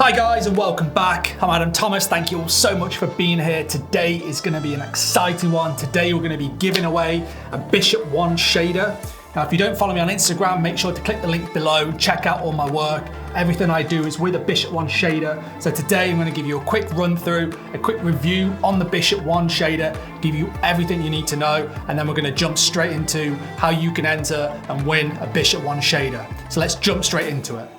Hi guys and welcome back. I'm Adam Thomas. Thank you all so much for being here. Today is going to be an exciting one. Today we're going to be giving away a Bishop One shader. Now if you don't follow me on Instagram, make sure to click the link below, check out all my work. Everything I do is with a Bishop One shader. So today I'm going to give you a quick run through, a quick review on the Bishop One shader, give you everything you need to know, and then we're going to jump straight into how you can enter and win a Bishop One shader. So let's jump straight into it.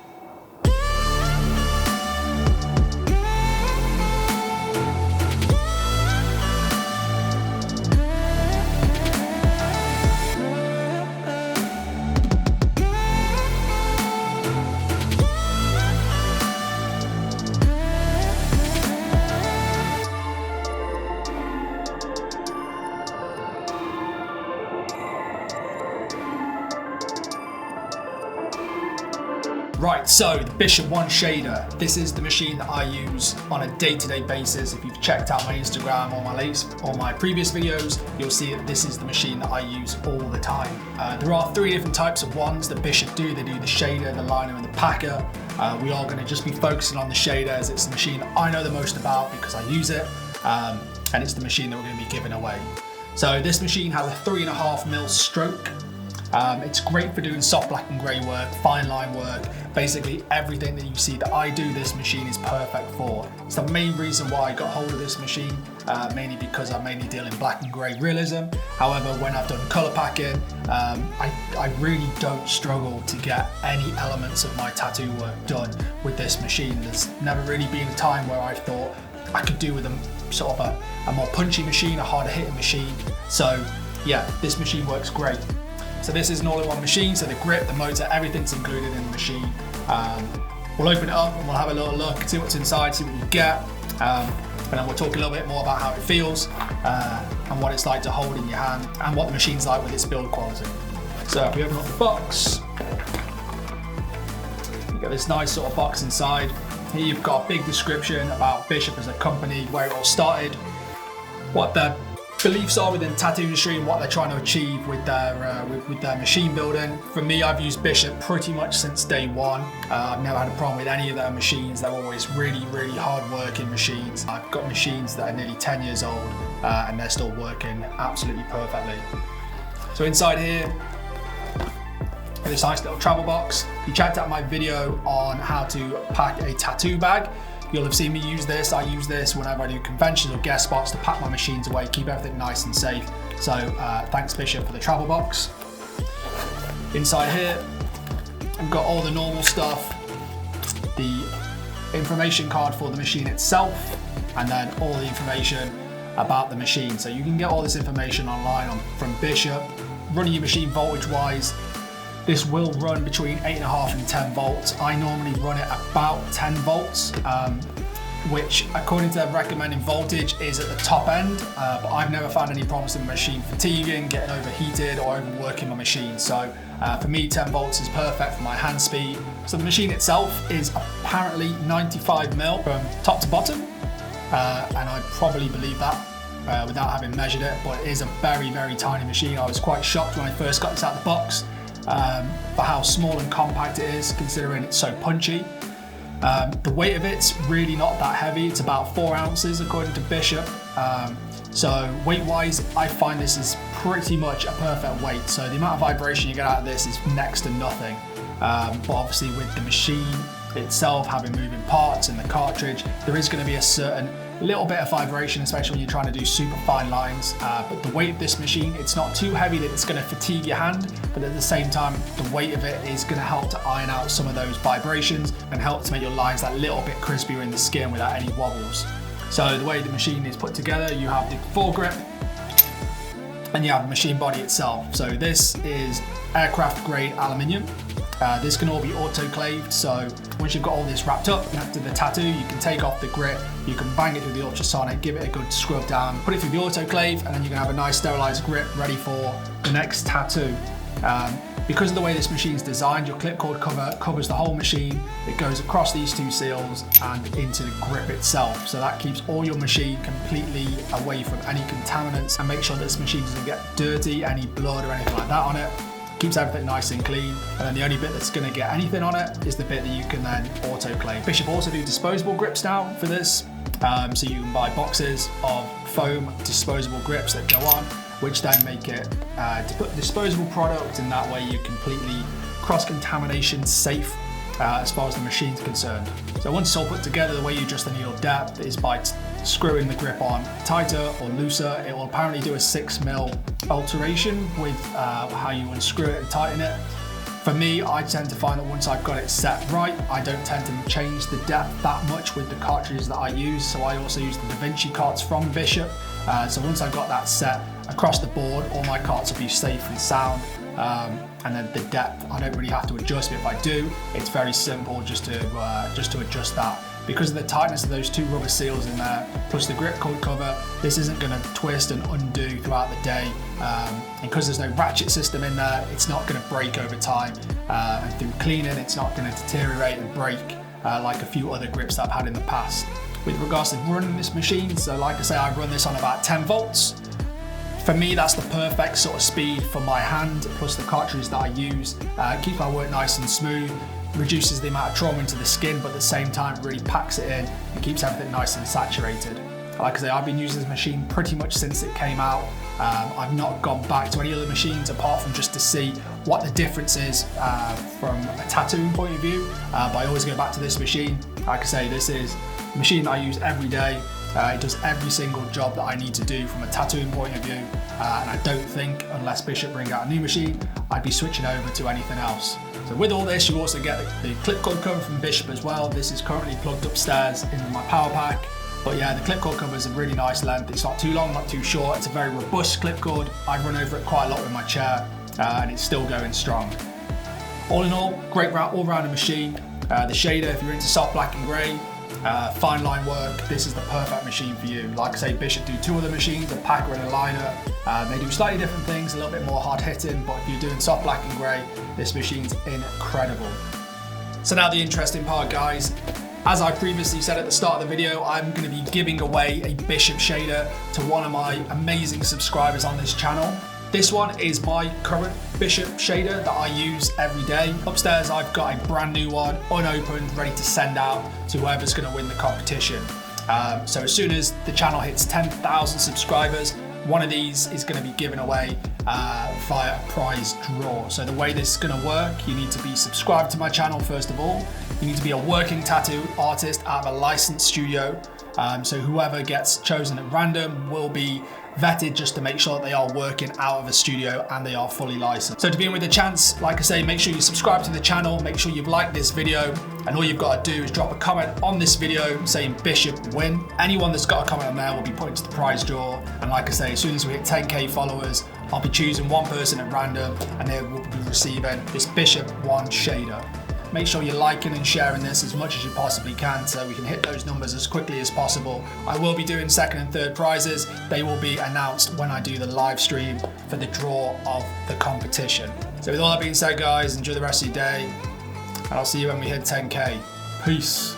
Right, so the Bishop One shader, this is the machine that I use on a day-to-day basis. If you've checked out my Instagram or my previous videos, you'll see that this is the machine that I use all the time. There are three different types of ones that Bishop do. They do the shader, the liner, and the packer. We are going to just be focusing on the shader as it's the machine that I know the most about because I use it, and it's the machine that we're going to be giving away. So this machine has a 3.5mm stroke. It's great for doing soft black and grey work, fine line work, basically everything that you see that I do, this machine is perfect for. It's the main reason why I got hold of this machine, mainly because I mainly deal in black and grey realism. However, when I've done colour packing, I really don't struggle to get any elements of my tattoo work done with this machine. There's never really been a time where I thought I could do with a more punchy machine, a harder hitting machine. So yeah, this machine works great. So this is an all-in-one machine, so the grip, the motor, everything's included in the machine. We'll open it up and we'll have a little look, see what's inside, see what you get, and then we'll talk a little bit more about how it feels and what it's like to hold in your hand and what the machine's like with its build quality. So if we open up the box, you get this nice sort of box inside. Here you've got a big description about Bishop as a company, where it all started, what their beliefs are within the tattoo industry and what they're trying to achieve with their machine building. For me, I've used Bishop pretty much since day one. I've never had a problem with any of their machines. They're always really, really hard working machines. I've got machines that are nearly 10 years old and they're still working absolutely perfectly. So inside here, this nice little travel box. If you checked out my video on how to pack a tattoo bag, you'll have seen me use this. I use this whenever I do conventions or guest spots to pack my machines away, keep everything nice and safe. So thanks Bishop for the travel box. Inside here, I've got all the normal stuff, the information card for the machine itself, and then all the information about the machine. So you can get all this information online from Bishop. Running your machine voltage wise, this will run between 8.5 and 10 volts. I normally run it about 10 volts, which according to their recommended voltage is at the top end, but I've never found any problems with the machine fatiguing, getting overheated or overworking my machine. So for me, 10 volts is perfect for my hand speed. So the machine itself is apparently 95mm from top to bottom, and I probably believe that without having measured it, but it is a very, very tiny machine. I was quite shocked when I first got this out of the box. For how small and compact it is, considering it's so punchy. The weight of it's really not that heavy. It's about 4 ounces according to Bishop. So weight-wise, I find this is pretty much a perfect weight. So the amount of vibration you get out of this is next to nothing. But obviously with the machine itself having moving parts and the cartridge, there is going to be a certain little bit of vibration, especially when you're trying to do super fine lines. But the weight of this machine, it's not too heavy that it's going to fatigue your hand, but at the same time, the weight of it is going to help to iron out some of those vibrations and help to make your lines that little bit crispier in the skin without any wobbles. So the way the machine is put together, you have the foregrip and you have the machine body itself. So this is aircraft grade aluminium. This can all be autoclaved, so once you've got all this wrapped up after the tattoo, you can take off the grip, you can bang it through the ultrasonic, give it a good scrub down, put it through the autoclave, and then you can have a nice sterilized grip ready for the next tattoo. Because of the way this machine is designed, your clip cord cover covers the whole machine. It goes across these two seals and into the grip itself. So that keeps all your machine completely away from any contaminants and make sure that this machine doesn't get dirty, any blood or anything like that on it. keeps everything nice and clean, and then the only bit that's going to get anything on it is the bit that you can then autoclave. Bishop also do disposable grips now for this, so you can buy boxes of foam disposable grips that go on, which then make it to put disposable product, and that way you're completely cross-contamination safe as far as the machine's concerned. So once it's all put together, the way you adjust the needle depth is by screwing the grip on tighter or looser. It will apparently do a 6mm alteration with how you unscrew it and tighten it. For me, I tend to find that once I've got it set right, I don't tend to change the depth that much with the cartridges that I use. So I also use the Da Vinci carts from Bishop. So once I've got that set across the board, all my carts will be safe and sound. And then the depth, I don't really have to adjust, but if I do, it's very simple just to adjust that. Because of the tightness of those two rubber seals in there, plus the grip cord cover, this isn't going to twist and undo throughout the day. And because there's no ratchet system in there, it's not going to break over time. And through cleaning, it's not going to deteriorate and break like a few other grips that I've had in the past. With regards to running this machine, so like I say, I run this on about 10 volts. For me, that's the perfect sort of speed for my hand, plus the cartridges that I use. Keeps my work nice and smooth, reduces the amount of trauma into the skin, but at the same time really packs it in and keeps everything nice and saturated. Like I say, I've been using this machine pretty much since it came out. I've not gone back to any other machines apart from just to see what the difference is from a tattooing point of view, but I always go back to this machine. Like I say, this is a machine that I use every day. It does every single job that I need to do from a tattooing point of view, and I don't think, unless Bishop bring out a new machine, I'd be switching over to anything else. So with all this, you also get the clip cord cover from Bishop as well. This is currently plugged upstairs in my power pack. But yeah, the clip cord cover is a really nice length. It's not too long, not too short. It's a very robust clip cord. I run over it quite a lot with my chair, and it's still going strong. All in all, great all-rounder machine. The shader, if you're into soft black and grey, fine line work, this is the perfect machine for you. Like I say, Bishop do two other machines, a packer and a liner. They do slightly different things, a little bit more hard hitting, but if you're doing soft black and grey, this machine's incredible. So now the interesting part, guys. As I previously said at the start of the video, I'm going to be giving away a Bishop shader to one of my amazing subscribers on this channel. This one is my current Bishop shader that I use every day. Upstairs, I've got a brand new one, unopened, ready to send out to whoever's going to win the competition. So as soon as the channel hits 10,000 subscribers, one of these is going to be given away via a prize draw. So the way this is going to work, you need to be subscribed to my channel first of all. You need to be a working tattoo artist out of a licensed studio. So whoever gets chosen at random will be vetted just to make sure that they are working out of a studio and they are fully licensed. So to be in with the chance, like I say, make sure you subscribe to the channel, make sure you've liked this video, and all you've got to do is drop a comment on this video saying Bishop win. Anyone that's got a comment on there will be put into the prize draw. And like I say, as soon as we hit 10k followers, I'll be choosing one person at random and they will be receiving this Bishop 1 shader. Make sure you're liking and sharing this as much as you possibly can so we can hit those numbers as quickly as possible. I will be doing second and third prizes. They will be announced when I do the live stream for the draw of the competition. So with all that being said, guys, enjoy the rest of your day, and I'll see you when we hit 10k. Peace.